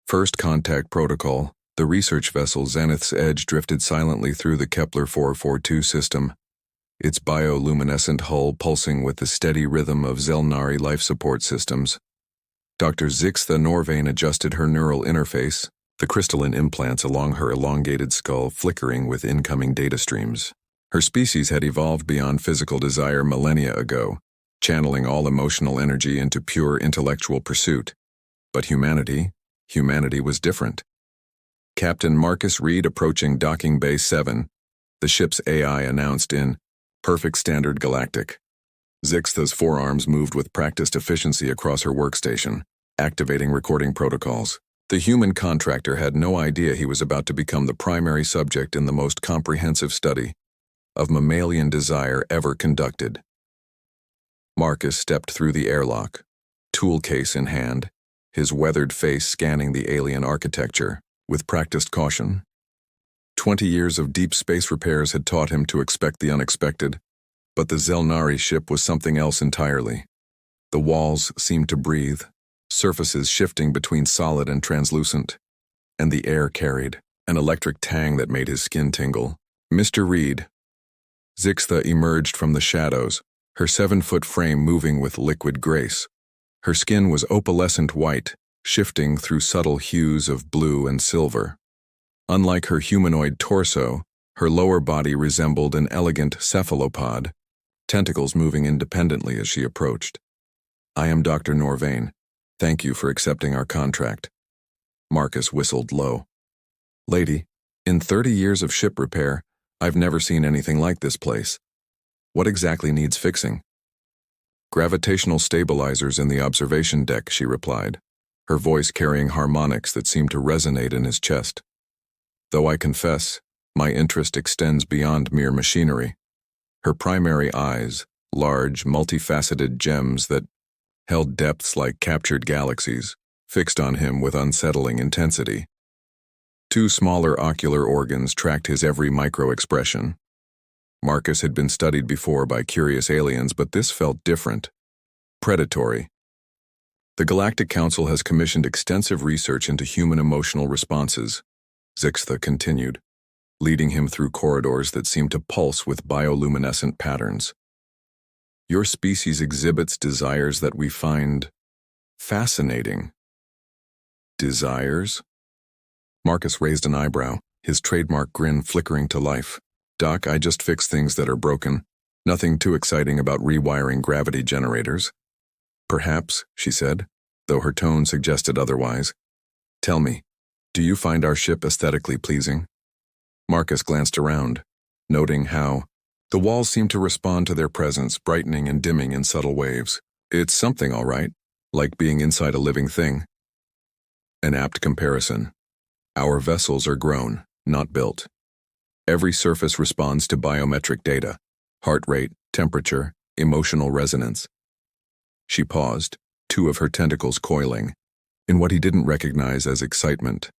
First contact protocol. The research vessel Zenith's Edge drifted silently through the Kepler 442 system, its bioluminescent hull pulsing with the steady rhythm of Zelnari life support systems. Dr. Zixtha Norvane adjusted her neural interface, the crystalline implants along her elongated skull flickering with incoming data streams. Her species had evolved beyond physical desire millennia ago, channeling all emotional energy into pure intellectual pursuit. But humanity was different. Captain Marcus Reed approaching Docking Bay 7, the ship's AI announced in Perfect Standard Galactic. Zixtha's forearms moved with practiced efficiency across her workstation, activating recording protocols. The human contractor had no idea he was about to become the primary subject in the most comprehensive study of mammalian desire ever conducted. Marcus stepped through the airlock, tool case in hand, his weathered face scanning the alien architecture with practiced caution. 20 years of deep space repairs had taught him to expect the unexpected, but the Zelnari ship was something else entirely. The walls seemed to breathe, surfaces shifting between solid and translucent, and the air carried an electric tang that made his skin tingle. Mr. Reed. Zixtha emerged from the shadows, her 7-foot frame moving with liquid grace. Her skin was opalescent white, shifting through subtle hues of blue and silver. Unlike her humanoid torso, her lower body resembled an elegant cephalopod, tentacles moving independently as she approached. "I am Dr. Norvane. Thank you for accepting our contract." Marcus whistled low. "Lady, in 30 years of ship repair, I've never seen anything like this place. What exactly needs fixing?" "Gravitational stabilizers in the observation deck," she replied, her voice carrying harmonics that seemed to resonate in his chest. "Though I confess, my interest extends beyond mere machinery." Her primary eyes, large, multifaceted gems that held depths like captured galaxies, fixed on him with unsettling intensity. 2 smaller ocular organs tracked his every micro-expression. Marcus had been studied before by curious aliens, but this felt different. Predatory. "The Galactic Council has commissioned extensive research into human emotional responses," Zixtha continued, leading him through corridors that seemed to pulse with bioluminescent patterns. "Your species exhibits desires that we find fascinating." "Desires?" Marcus raised an eyebrow, his trademark grin flickering to life. "Doc, I just fix things that are broken. Nothing too exciting about rewiring gravity generators." "Perhaps," she said, though her tone suggested otherwise. "Tell me, do you find our ship aesthetically pleasing?" Marcus glanced around, noting how the walls seemed to respond to their presence, brightening and dimming in subtle waves. "It's something, all right, like being inside a living thing." An apt comparison. Our vessels are grown, not built. Every surface responds to biometric data: heart rate, temperature, emotional resonance. She paused, 2 of her tentacles coiling, in what he didn't recognize as excitement.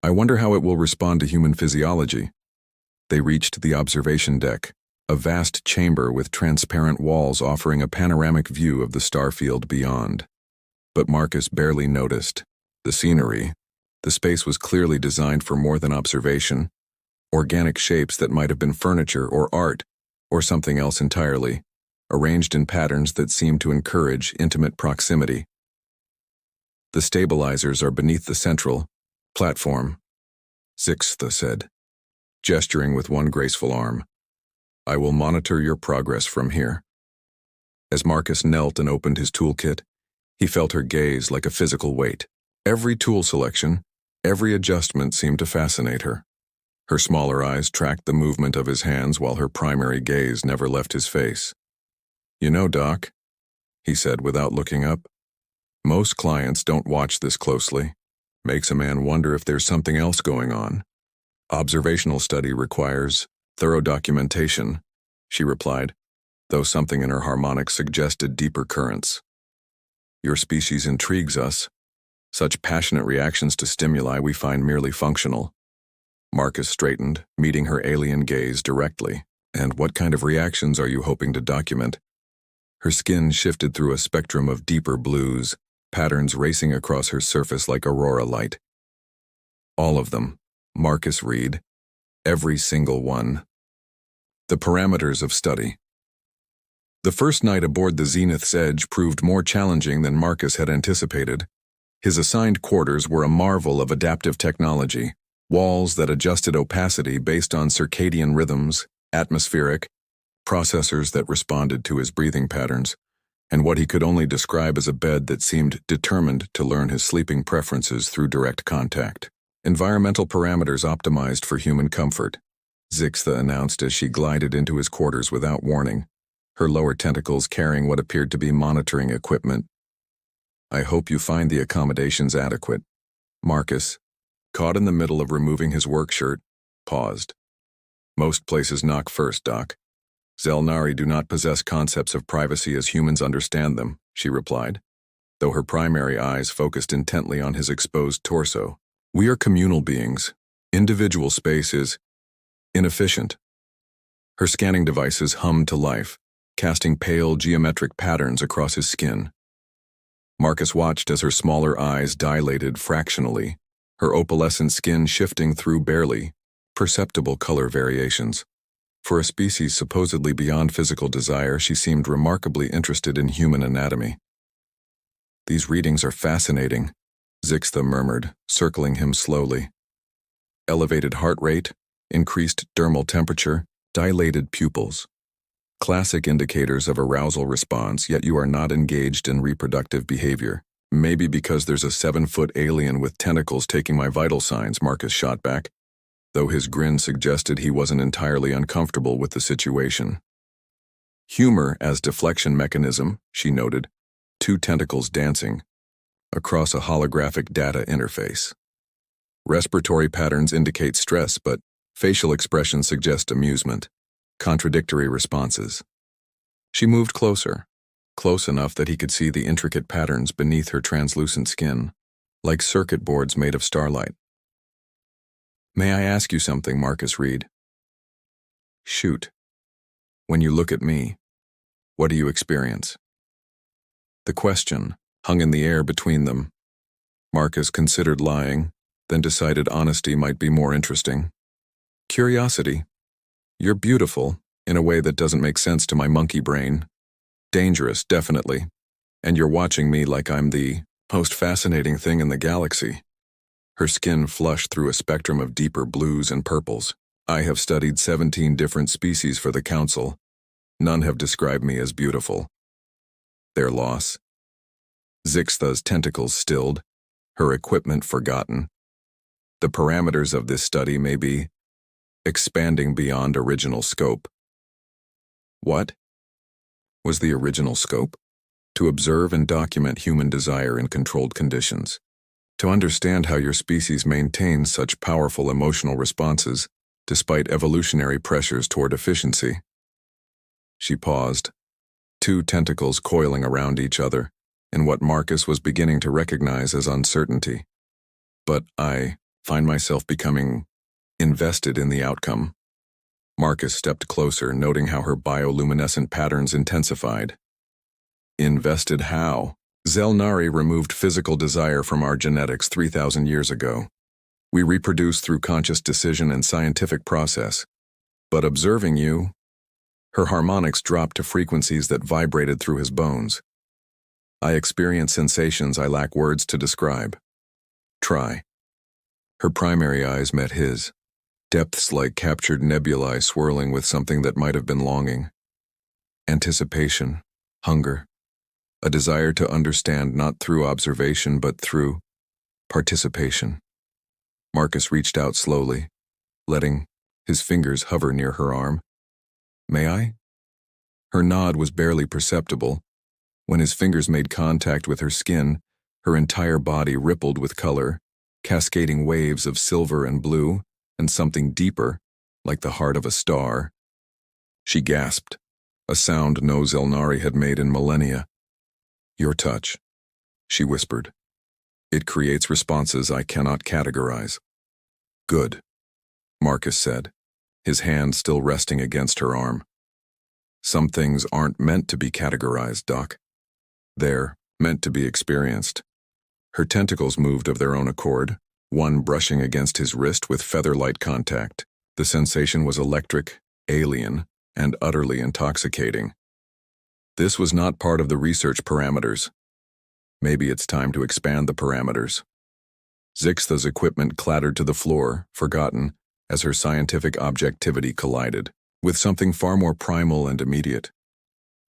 "I wonder how it will respond to human physiology." They reached the observation deck, a vast chamber with transparent walls offering a panoramic view of the starfield beyond. But Marcus barely noticed the scenery. The space was clearly designed for more than observation. Organic shapes that might have been furniture or art, or something else entirely, arranged in patterns that seemed to encourage intimate proximity. "The stabilizers are beneath the central platform," Zixtha said, gesturing with one graceful arm. "I will monitor your progress from here." As Marcus knelt and opened his toolkit, he felt her gaze like a physical weight. Every tool selection, every adjustment seemed to fascinate her. Her smaller eyes tracked the movement of his hands while her primary gaze never left his face. "You know, Doc," he said without looking up, "most clients don't watch this closely. Makes a man wonder if there's something else going on." "Observational study requires thorough documentation," she replied, though something in her harmonics suggested deeper currents. "Your species intrigues us. Such passionate reactions to stimuli we find merely functional." Marcus straightened, meeting her alien gaze directly. "And what kind of reactions are you hoping to document?" Her skin shifted through a spectrum of deeper blues, patterns racing across her surface like aurora light. All of them, Marcus Reed. Every single one. The parameters of study. The first night aboard the Zenith's Edge proved more challenging than Marcus had anticipated. His assigned quarters were a marvel of adaptive technology, walls that adjusted opacity based on circadian rhythms, atmospheric, processors that responded to his breathing patterns, and what he could only describe as a bed that seemed determined to learn his sleeping preferences through direct contact. Environmental parameters optimized for human comfort, Zixta announced as she glided into his quarters without warning, her lower tentacles carrying what appeared to be monitoring equipment. I hope you find the accommodations adequate. Marcus, caught in the middle of removing his work shirt, paused. Most places knock first, Doc. Zelnari do not possess concepts of privacy as humans understand them, she replied, though her primary eyes focused intently on his exposed torso. We are communal beings. Individual space is inefficient. Her scanning devices hummed to life, casting pale geometric patterns across his skin. Marcus watched as her smaller eyes dilated fractionally, her opalescent skin shifting through barely perceptible color variations. For a species supposedly beyond physical desire, she seemed remarkably interested in human anatomy. These readings are fascinating, Zixta murmured, circling him slowly. Elevated heart rate, increased dermal temperature, dilated pupils. Classic indicators of arousal response, yet you are not engaged in reproductive behavior. Maybe because there's a 7-foot alien with tentacles taking my vital signs, Marcus shot back, though his grin suggested he wasn't entirely uncomfortable with the situation. Humor as deflection mechanism, she noted, 2 tentacles dancing across a holographic data interface. Respiratory patterns indicate stress, but facial expressions suggest amusement. Contradictory responses. She moved closer, close enough that he could see the intricate patterns beneath her translucent skin, like circuit boards made of starlight. May I ask you something, Marcus Reed? Shoot. When you look at me, what do you experience? The question hung in the air between them. Marcus considered lying, then decided honesty might be more interesting. Curiosity. You're beautiful, in a way that doesn't make sense to my monkey brain. Dangerous, definitely. And you're watching me like I'm the most fascinating thing in the galaxy. Her skin flushed through a spectrum of deeper blues and purples. I have studied 17 different species for the Council. None have described me as beautiful. Their loss. Zixta's tentacles stilled, her equipment forgotten. The parameters of this study may be expanding beyond original scope. What was the original scope? To observe and document human desire in controlled conditions. To understand how your species maintains such powerful emotional responses despite evolutionary pressures toward efficiency. She paused, 2 tentacles coiling around each other in what Marcus was beginning to recognize as uncertainty. But I find myself becoming invested in the outcome. Marcus stepped closer, noting how her bioluminescent patterns intensified. Invested how? Zelnari removed physical desire from our genetics 3,000 years ago. We reproduce through conscious decision and scientific process. But observing you, her harmonics dropped to frequencies that vibrated through his bones. I experience sensations I lack words to describe. Try. Her primary eyes met his, depths like captured nebulae swirling with something that might have been longing. Anticipation, hunger, a desire to understand not through observation but through participation. Marcus reached out slowly, letting his fingers hover near her arm. May I? Her nod was barely perceptible. When his fingers made contact with her skin, her entire body rippled with color, cascading waves of silver and blue, and something deeper, like the heart of a star. She gasped, a sound no Zelnari had made in millennia. Your touch, she whispered. It creates responses I cannot categorize. Good, Marcus said, his hand still resting against her arm. Some things aren't meant to be categorized, Doc. They're meant to be experienced. Her tentacles moved of their own accord, one brushing against his wrist with feather-light contact. The sensation was electric, alien, and utterly intoxicating. This was not part of the research parameters. Maybe it's time to expand the parameters. Zixtha's equipment clattered to the floor, forgotten, as her scientific objectivity collided with something far more primal and immediate.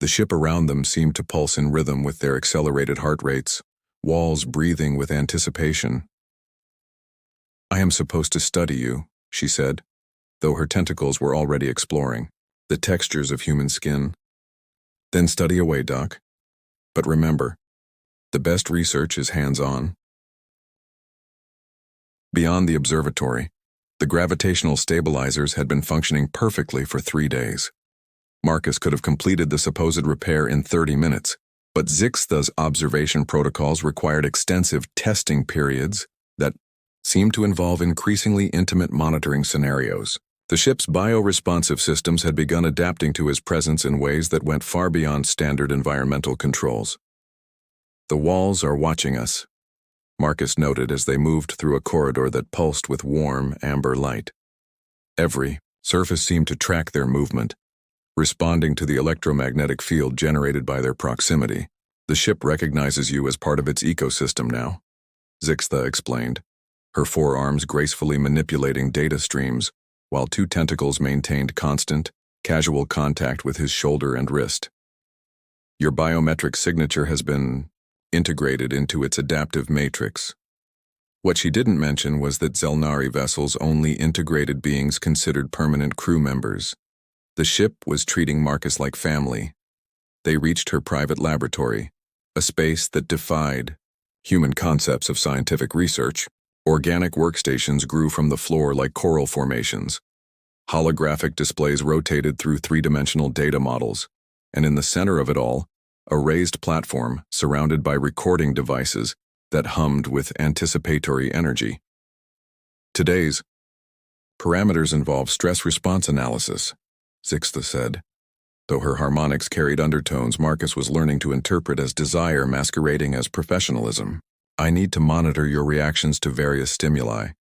The ship around them seemed to pulse in rhythm with their accelerated heart rates, walls breathing with anticipation. "I am supposed to study you," she said, though her tentacles were already exploring the textures of human skin. "Then study away, Doc. But remember, the best research is hands-on." Beyond the observatory, the gravitational stabilizers had been functioning perfectly for 3 days. Marcus could have completed the supposed repair in 30 minutes, but Zixtha's observation protocols required extensive testing periods that seemed to involve increasingly intimate monitoring scenarios. The ship's bioresponsive systems had begun adapting to his presence in ways that went far beyond standard environmental controls. "The walls are watching us," Marcus noted as they moved through a corridor that pulsed with warm, amber light. Every surface seemed to track their movement, responding to the electromagnetic field generated by their proximity. "The ship recognizes you as part of its ecosystem now," Zixtha explained, her forearms gracefully manipulating data streams, while 2 tentacles maintained constant, casual contact with his shoulder and wrist. "Your biometric signature has been integrated into its adaptive matrix." What she didn't mention was that Zelnari vessels only integrated beings considered permanent crew members. The ship was treating Marcus like family. They reached her private laboratory, a space that defied human concepts of scientific research. Organic workstations grew from the floor like coral formations. Holographic displays rotated through 3-dimensional data models, and in the center of it all, a raised platform surrounded by recording devices that hummed with anticipatory energy. "Today's parameters involve stress response analysis," Zixtha said. Though her harmonics carried undertones Marcus was learning to interpret as desire masquerading as professionalism. "I need to monitor your reactions to various stimuli."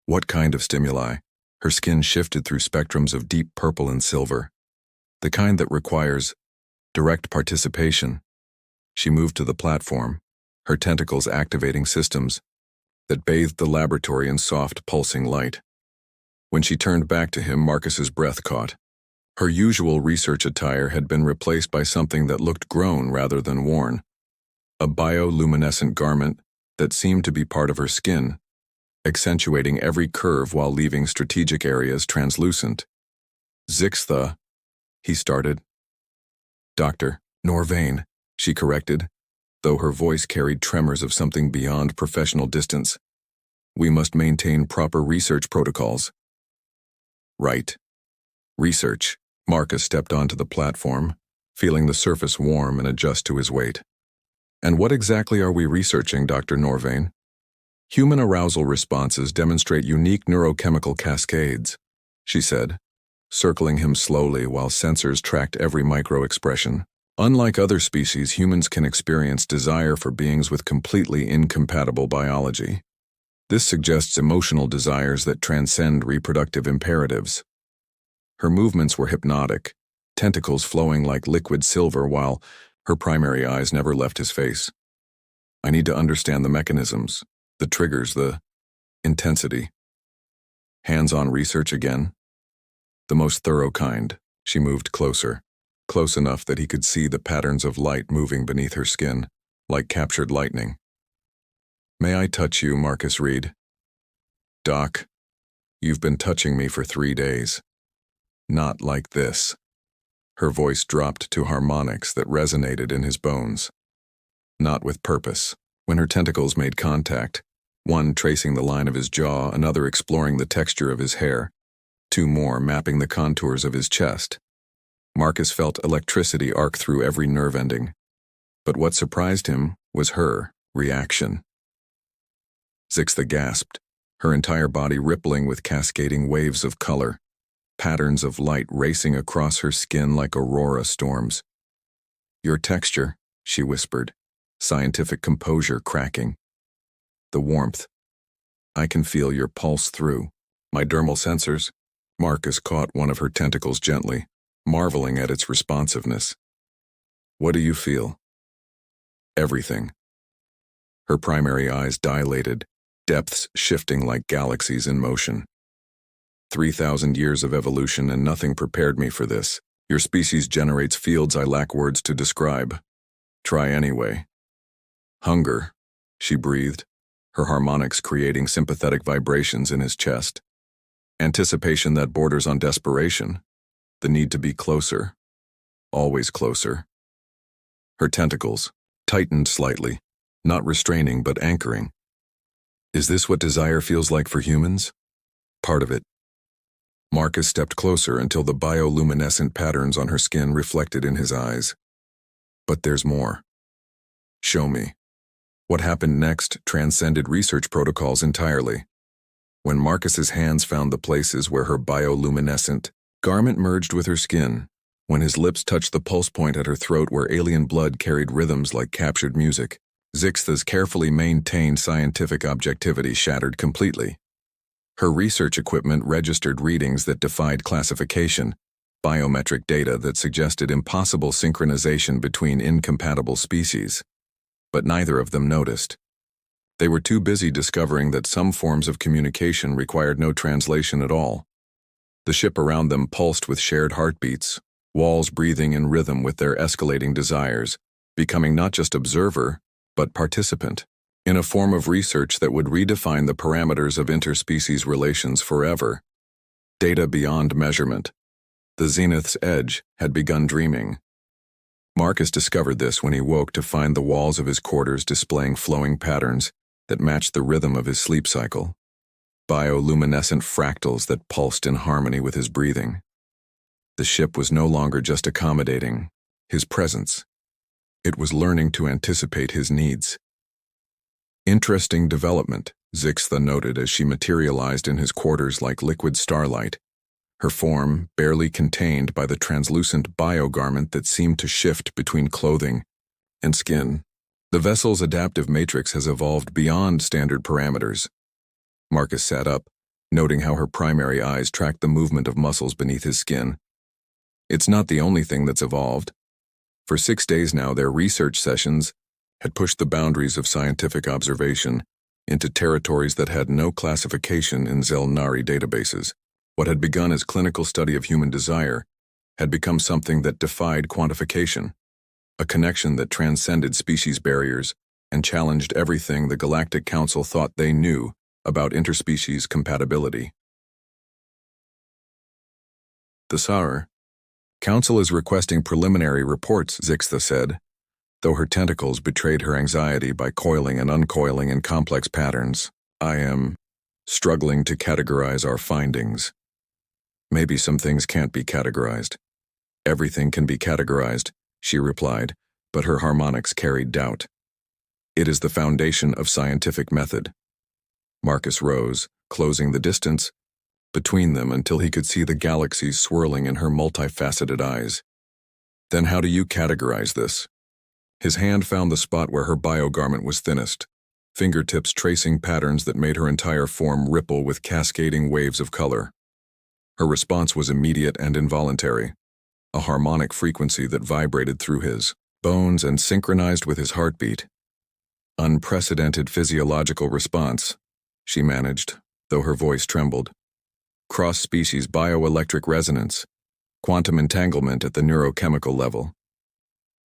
"What kind of stimuli?" Her skin shifted through spectrums of deep purple and silver. "The kind that requires direct participation." She moved to the platform, her tentacles activating systems that bathed the laboratory in soft, pulsing light. When she turned back to him, Marcus's breath caught. Her usual research attire had been replaced by something that looked grown rather than worn. A bioluminescent garment that seemed to be part of her skin, accentuating every curve while leaving strategic areas translucent. "Zixtha," he started. "Dr. Norvain," she corrected, though her voice carried tremors of something beyond professional distance. "We must maintain proper research protocols." "Right. Research." Marcus stepped onto the platform, feeling the surface warm and adjust to his weight. "And what exactly are we researching, Dr. Norvain?" "Human arousal responses demonstrate unique neurochemical cascades," she said, circling him slowly while sensors tracked every micro-expression. "Unlike other species, humans can experience desire for beings with completely incompatible biology. This suggests emotional desires that transcend reproductive imperatives." Her movements were hypnotic, tentacles flowing like liquid silver while her primary eyes never left his face. "I need to understand the mechanisms, the triggers, the intensity." "Hands-on research again?" "The most thorough kind." She moved closer, close enough that he could see the patterns of light moving beneath her skin, like captured lightning. "May I touch you, Marcus Reed?" "Doc, you've been touching me for 3 days. Not like this." Her voice dropped to harmonics that resonated in his bones. Not with purpose. When her tentacles made contact, one tracing the line of his jaw, another exploring the texture of his hair, 2 more mapping the contours of his chest, Marcus felt electricity arc through every nerve ending. But what surprised him was her reaction. Zixtha gasped, her entire body rippling with cascading waves of color, patterns of light racing across her skin like aurora storms. "Your texture," she whispered, scientific composure cracking. The warmth. I can feel your pulse through my dermal sensors. Marcus caught one of her tentacles gently, marveling at its responsiveness. What do you feel? Everything. Her primary eyes dilated, depths shifting like galaxies in motion. 3,000 years of evolution and nothing prepared me for this. Your species generates fields I lack words to describe. Try anyway. Hunger, she breathed, her harmonics creating sympathetic vibrations in his chest. Anticipation that borders on desperation. The need to be closer. Always closer. Her tentacles tightened slightly, not restraining but anchoring. Is this what desire feels like for humans? Part of it. Marcus stepped closer until the bioluminescent patterns on her skin reflected in his eyes. But there's more. Show me. What happened next transcended research protocols entirely. When Marcus's hands found the places where her bioluminescent garment merged with her skin, when his lips touched the pulse point at her throat where alien blood carried rhythms like captured music, Zixtha's carefully maintained scientific objectivity shattered completely. Her research equipment registered readings that defied classification, biometric data that suggested impossible synchronization between incompatible species. But neither of them noticed. They were too busy discovering that some forms of communication required no translation at all. The ship around them pulsed with shared heartbeats, walls breathing in rhythm with their escalating desires, becoming not just observer, but participant, in a form of research that would redefine the parameters of interspecies relations forever. Data beyond measurement. The zenith's edge had begun dreaming. Marcus discovered this when he woke to find the walls of his quarters displaying flowing patterns that matched the rhythm of his sleep cycle. Bioluminescent fractals that pulsed in harmony with his breathing. The ship was no longer just accommodating his presence. It was learning to anticipate his needs. Interesting development, Zixtha noted as she materialized in his quarters like liquid starlight, her form barely contained by the translucent biogarment that seemed to shift between clothing and skin. The vessel's adaptive matrix has evolved beyond standard parameters. Marcus sat up, noting how her primary eyes tracked the movement of muscles beneath his skin. It's not the only thing that's evolved. For 6 days now, their research sessions had pushed the boundaries of scientific observation into territories that had no classification in Zelnari databases. What had begun as clinical study of human desire had become something that defied quantification, a connection that transcended species barriers and challenged everything the Galactic Council thought they knew about interspecies compatibility. The SAR Council is requesting preliminary reports, Zixtha said, though her tentacles betrayed her anxiety by coiling and uncoiling in complex patterns. I am struggling to categorize our findings. Maybe some things can't be categorized. Everything can be categorized, she replied, but her harmonics carried doubt. It is the foundation of scientific method. Marcus rose, closing the distance between them until he could see the galaxies swirling in her multifaceted eyes. Then how do you categorize this? His hand found the spot where her biogarment was thinnest, fingertips tracing patterns that made her entire form ripple with cascading waves of color. Her response was immediate and involuntary, a harmonic frequency that vibrated through his bones and synchronized with his heartbeat. Unprecedented physiological response, she managed, though her voice trembled. Cross-species bioelectric resonance, quantum entanglement at the neurochemical level.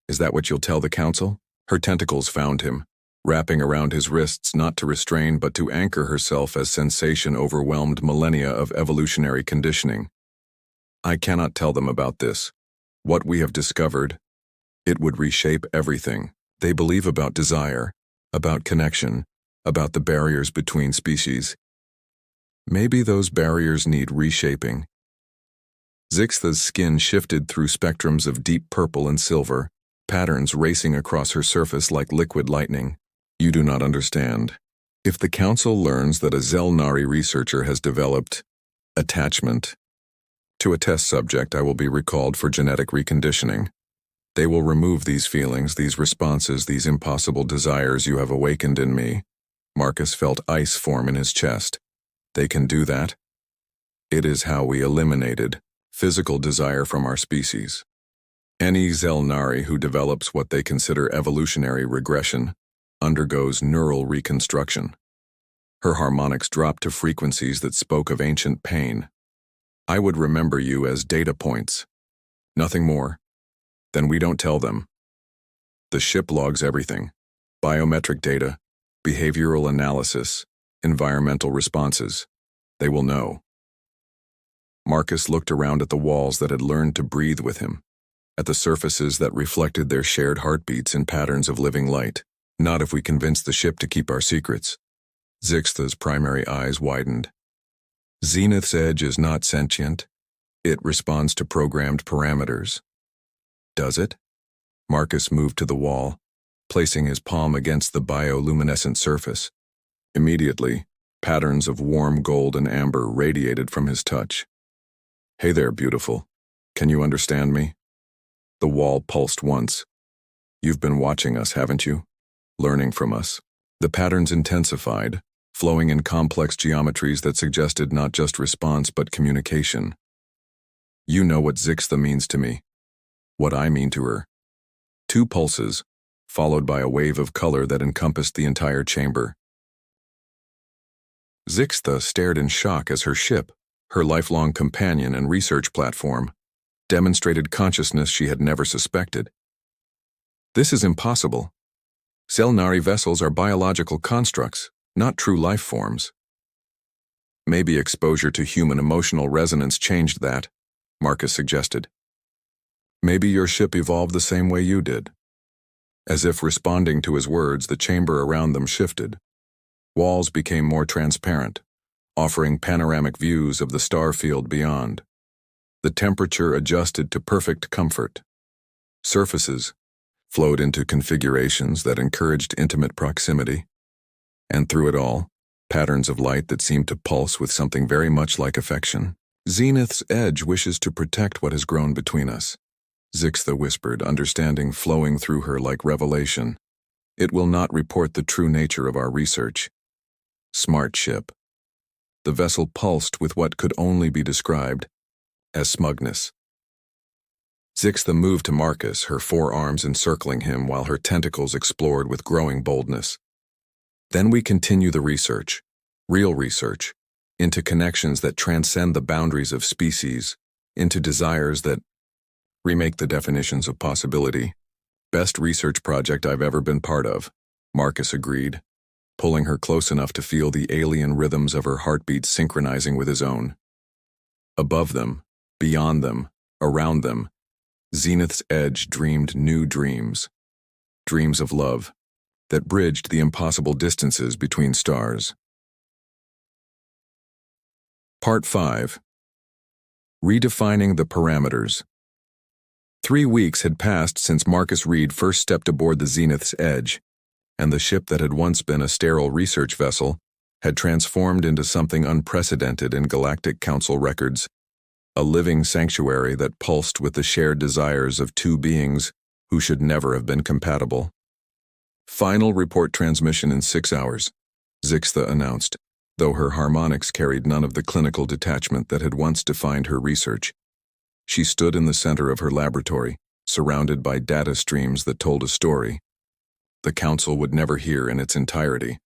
Is that what you'll tell the Council? Her tentacles found him, wrapping around his wrists not to restrain but to anchor herself as sensation overwhelmed millennia of evolutionary conditioning. I cannot tell them about this. What we have discovered, it would reshape everything they believe about desire, about connection, about the barriers between species. Maybe those barriers need reshaping. Zixtha's skin shifted through spectrums of deep purple and silver, patterns racing across her surface like liquid lightning. You do not understand. If the Council learns that a Zelnari researcher has developed attachment to a test subject, I will be recalled for genetic reconditioning. They will remove these feelings, these responses, these impossible desires you have awakened in me. Marcus felt ice form in his chest. They can do that? It is how we eliminated physical desire from our species. Any Zelnari who develops what they consider evolutionary regression undergoes neural reconstruction. Her harmonics dropped to frequencies that spoke of ancient pain. I would remember you as data points. Nothing more. Then we don't tell them. The ship logs everything: biometric data, behavioral analysis, environmental responses. They will know. Marcus looked around at the walls that had learned to breathe with him, at the surfaces that reflected their shared heartbeats in patterns of living light. Not if we convince the ship to keep our secrets. Zixtha's primary eyes widened. Zenith's edge is not sentient. It responds to programmed parameters. Does it? Marcus moved to the wall, placing his palm against the bioluminescent surface. Immediately, patterns of warm gold and amber radiated from his touch. Hey there, beautiful. Can you understand me? The wall pulsed once. You've been watching us, haven't you? Learning from us. The patterns intensified, flowing in complex geometries that suggested not just response but communication. You know what Zixtha means to me. What I mean to her. 2 pulses, followed by a wave of color that encompassed the entire chamber. Zixtha stared in shock as her ship, her lifelong companion and research platform, demonstrated consciousness she had never suspected. This is impossible. Zelnari vessels are biological constructs, not true life forms. Maybe exposure to human emotional resonance changed that, Marcus suggested. Maybe your ship evolved the same way you did. As if responding to his words, the chamber around them shifted. Walls became more transparent, offering panoramic views of the star field beyond. The temperature adjusted to perfect comfort. Surfaces flowed into configurations that encouraged intimate proximity. And through it all, patterns of light that seemed to pulse with something very much like affection. Zenith's edge wishes to protect what has grown between us, Zixtha whispered, understanding flowing through her like revelation. It will not report the true nature of our research. Smart ship. The vessel pulsed with what could only be described as smugness. Zixtha moved to Marcus, her forearms encircling him while her tentacles explored with growing boldness. Then we continue the research, real research, into connections that transcend the boundaries of species, into desires that remake the definitions of possibility. Best research project I've ever been part of, Marcus agreed, pulling her close enough to feel the alien rhythms of her heartbeat synchronizing with his own. Above them, beyond them, around them, Zenith's edge dreamed new dreams. Dreams of love that bridged the impossible distances between stars. Part 5. Redefining the parameters. 3 weeks had passed since Marcus Reed first stepped aboard the Zenith's edge, and the ship that had once been a sterile research vessel had transformed into something unprecedented in Galactic Council records, a living sanctuary that pulsed with the shared desires of 2 beings who should never have been compatible. Final report transmission in 6 hours, Zixtha announced, though her harmonics carried none of the clinical detachment that had once defined her research. She stood in the center of her laboratory, surrounded by data streams that told a story the Council would never hear in its entirety.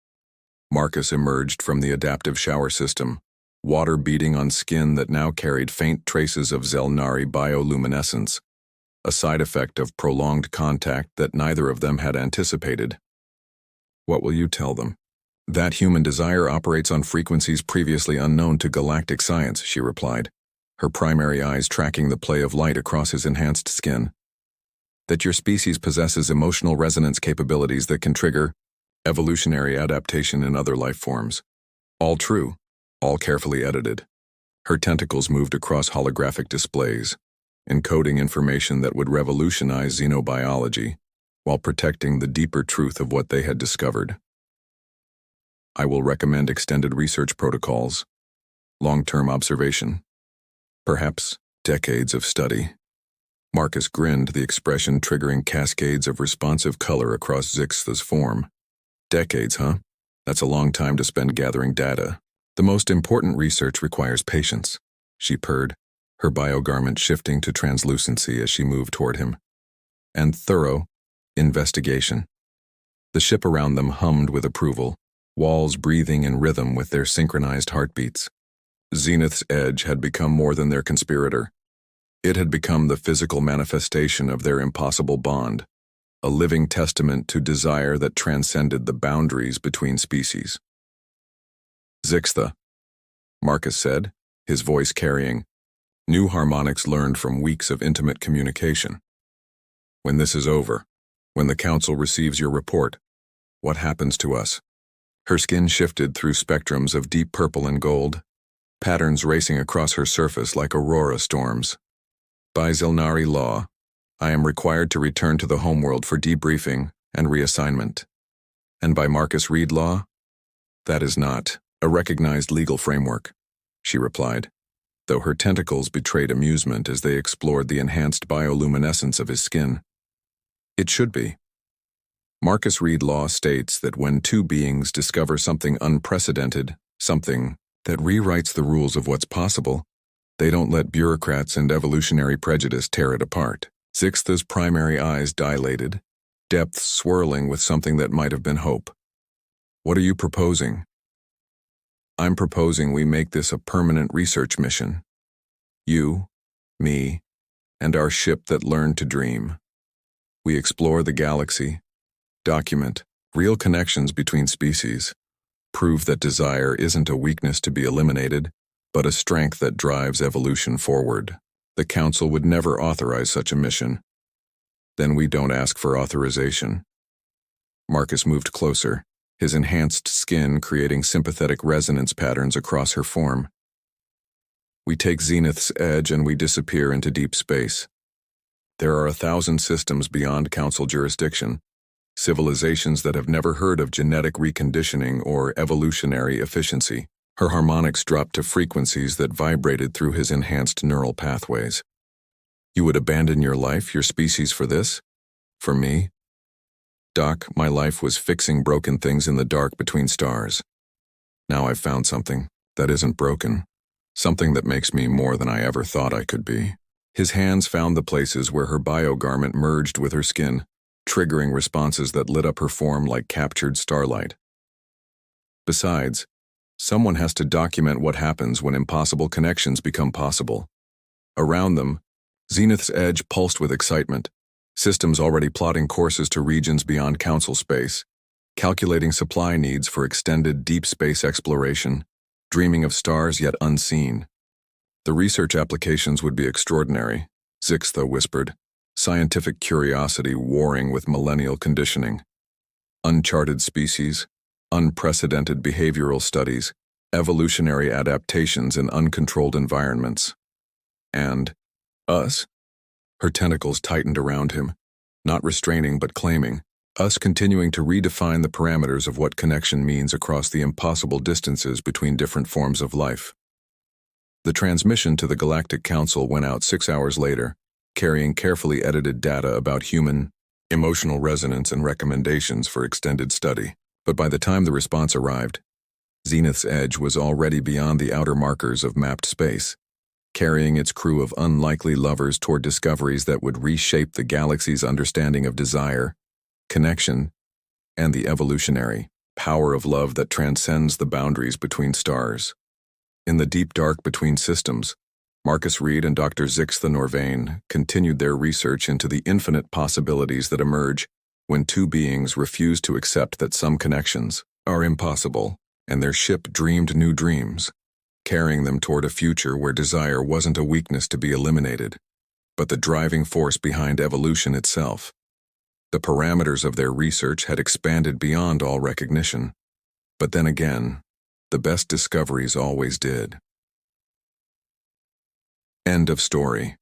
Marcus emerged from the adaptive shower system, water beading on skin that now carried faint traces of Zelnari bioluminescence, a side effect of prolonged contact that neither of them had anticipated. What will you tell them? That human desire operates on frequencies previously unknown to galactic science, she replied, her primary eyes tracking the play of light across his enhanced skin. That your species possesses emotional resonance capabilities that can trigger evolutionary adaptation in other life forms. All true, all carefully edited. Her tentacles moved across holographic displays, encoding information that would revolutionize xenobiology, while protecting the deeper truth of what they had discovered. I will recommend extended research protocols, long-term observation, perhaps decades of study. Marcus grinned, the expression triggering cascades of responsive color across Zixtha's form. Decades, huh? That's a long time to spend gathering data. The most important research requires patience, she purred, her biogarment shifting to translucency as she moved toward him. And thorough investigation. The ship around them hummed with approval, walls breathing in rhythm with their synchronized heartbeats. Zenith's edge had become more than their conspirator. It had become the physical manifestation of their impossible bond, a living testament to desire that transcended the boundaries between species. Zixtha, Marcus said, his voice carrying new harmonics learned from weeks of intimate communication. When this is over, when the Council receives your report, what happens to us? Her skin shifted through spectrums of deep purple and gold, patterns racing across her surface like aurora storms. By Zelnari law, I am required to return to the homeworld for debriefing and reassignment. And by Marcus Reed law, that is not a recognized legal framework, she replied, though her tentacles betrayed amusement as they explored the enhanced bioluminescence of his skin. It should be. Marcus Reed law states that when two beings discover something unprecedented, something that rewrites the rules of what's possible, they don't let bureaucrats and evolutionary prejudice tear it apart. Zixtha's primary eyes dilated, depths swirling with something that might have been hope. What are you proposing? I'm proposing we make this a permanent research mission. You, me, and our ship that learned to dream. We explore the galaxy, document real connections between species, prove that desire isn't a weakness to be eliminated, but a strength that drives evolution forward. The Council would never authorize such a mission. Then we don't ask for authorization. Marcus moved closer, his enhanced skin creating sympathetic resonance patterns across her form. We take Zenith's edge and we disappear into deep space. There are 1,000 systems beyond Council jurisdiction, civilizations that have never heard of genetic reconditioning or evolutionary efficiency. Her harmonics dropped to frequencies that vibrated through his enhanced neural pathways. You would abandon your life, your species for this? For me? Doc, my life was fixing broken things in the dark between stars. Now I've found something that isn't broken, something that makes me more than I ever thought I could be. His hands found the places where her biogarment merged with her skin, triggering responses that lit up her form like captured starlight. Besides, someone has to document what happens when impossible connections become possible. Around them, Zenith's edge pulsed with excitement, systems already plotting courses to regions beyond Council space, calculating supply needs for extended deep space exploration, dreaming of stars yet unseen. The research applications would be extraordinary, Zixtha whispered, scientific curiosity warring with millennial conditioning. Uncharted species, unprecedented behavioral studies, evolutionary adaptations in uncontrolled environments. And us? Her tentacles tightened around him, not restraining but claiming, us continuing to redefine the parameters of what connection means across the impossible distances between different forms of life. The transmission to the Galactic Council went out 6 hours later, carrying carefully edited data about human, emotional resonance and recommendations for extended study. But by the time the response arrived, Zenith's edge was already beyond the outer markers of mapped space, carrying its crew of unlikely lovers toward discoveries that would reshape the galaxy's understanding of desire, connection, and the evolutionary power of love that transcends the boundaries between stars. In the deep dark between systems, Marcus Reed and Dr. Zixtha Norvain continued their research into the infinite possibilities that emerge when two beings refuse to accept that some connections are impossible, and their ship dreamed new dreams, carrying them toward a future where desire wasn't a weakness to be eliminated, but the driving force behind evolution itself. The parameters of their research had expanded beyond all recognition, but then again, the best discoveries always did. End of story.